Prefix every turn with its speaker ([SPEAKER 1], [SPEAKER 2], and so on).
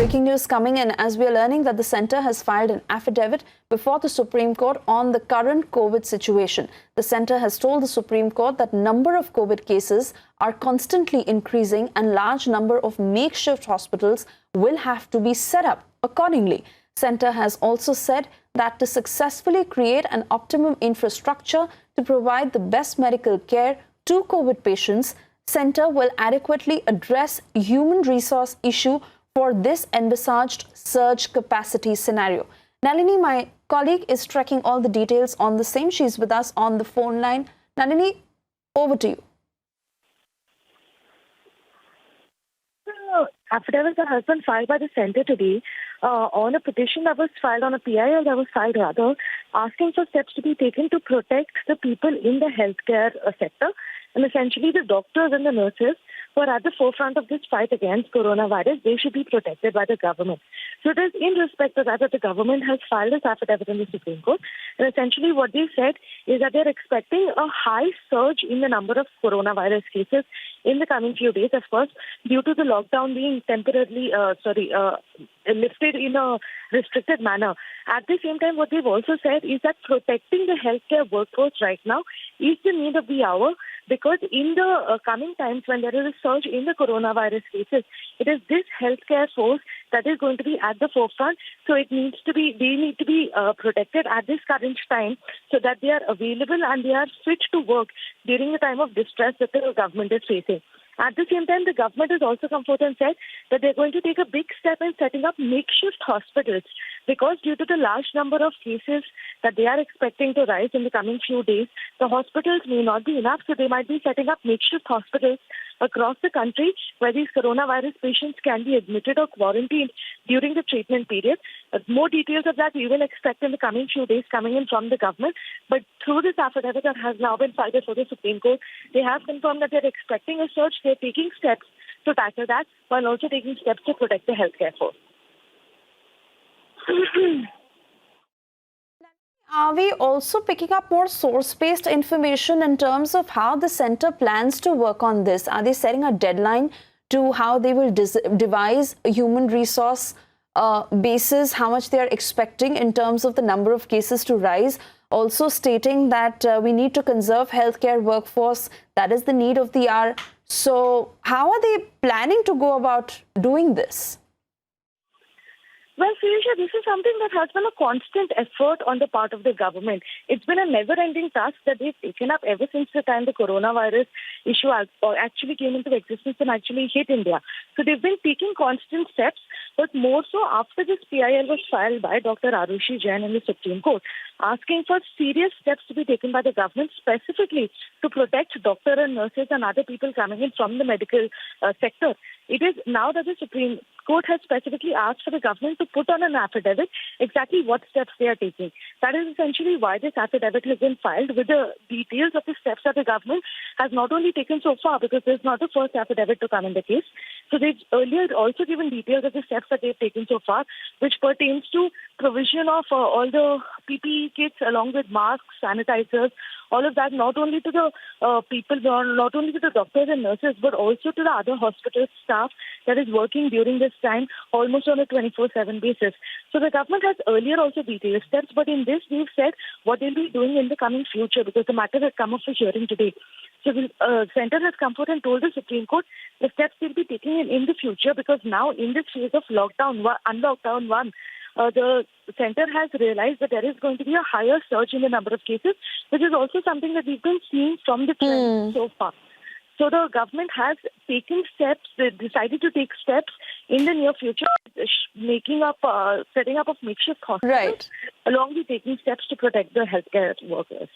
[SPEAKER 1] Breaking news coming in as we are learning that the centre has filed an affidavit before the Supreme Court on the current COVID situation. The centre has told the Supreme Court that number of COVID cases are constantly increasing and large number of makeshift hospitals will have to be set up accordingly. Centre has also said that to successfully create an optimum infrastructure to provide the best medical care to COVID patients, centre will adequately address human resource issue for this envisaged surge capacity scenario. Nalini, my colleague, is tracking all the details on the same. She's with us on the phone line. Nalini, over to you.
[SPEAKER 2] Affidavit that has been filed by the centre today on a petition that was filed on a PIL that was filed rather, asking for steps to be taken to protect the people in the healthcare sector and essentially the doctors and the nurses who are at the forefront of this fight against coronavirus. They should be protected by the government. So it is in respect of that the government has filed this affidavit in the Supreme Court. And essentially what they said is that they're expecting a high surge in the number of coronavirus cases in the coming few days, of course, due to the lockdown being temporarily lifted in a restricted manner. At the same time, what they've also said is that protecting the healthcare workforce right now is the need of the hour, because in the coming times when there is a surge in the coronavirus cases, it is this healthcare force that is going to be at the forefront. So they need to be protected at this current time so that they are available and they are fit to work during the time of distress that the government is facing. At the same time, the government has also come forth and said that they're going to take a big step in setting up makeshift hospitals, because due to the large number of cases that they are expecting to rise in the coming few days, the hospitals may not be enough, so they might be setting up makeshift hospitals across the country where these coronavirus patients can be admitted or quarantined during the treatment period. More details of that we will expect in the coming few days coming in from the government. But through this affidavit that has now been filed before the Supreme Court, they have confirmed that they're expecting a surge. They're taking steps to tackle that while also taking steps to protect the healthcare force.
[SPEAKER 1] Are we also picking up more source-based information in terms of how the centre plans to work on this? Are they setting a deadline to how they will devise a human resource basis, how much they are expecting in terms of the number of cases to rise? Also stating that we need to conserve healthcare workforce, that is the need of the hour. So how are they planning to go about doing this?
[SPEAKER 2] Well, Sirisha, this is something that has been a constant effort on the part of the government. It's been a never-ending task that they've taken up ever since the time the coronavirus issue actually came into existence and actually hit India. So they've been taking constant steps, but more so after this PIL was filed by Dr. Arushi Jain in the Supreme Court, asking for serious steps to be taken by the government specifically to protect doctors and nurses and other people coming in from the medical sector. It is now that the Supreme Court has specifically asked for the government to put on an affidavit exactly what steps they are taking. That is essentially why this affidavit has been filed, with the details of the steps that the government has not only taken so far, because this is not the first affidavit to come in the case. So they've earlier also given details of the steps that they've taken so far, which pertains to provision of all the PPE kits along with masks, sanitizers, all of that, not only to the people, not only to the doctors and nurses, but also to the other hospital staff that is working during this time almost on a 24/7 basis. So the government has earlier also detailed steps, but in this they've said what they'll be doing in the coming future, because the matter has come up for hearing today. So the centre has come forth and told the Supreme Court the steps they'll be taking in the future, because now in this phase of unlockdown one, the centre has realized that there is going to be a higher surge in the number of cases, which is also something that we've been seeing from the trend so far. So the government has taken steps, they decided to take steps in the near future, setting up of makeshift hospitals,
[SPEAKER 1] Right.
[SPEAKER 2] along with taking steps to protect the healthcare workers.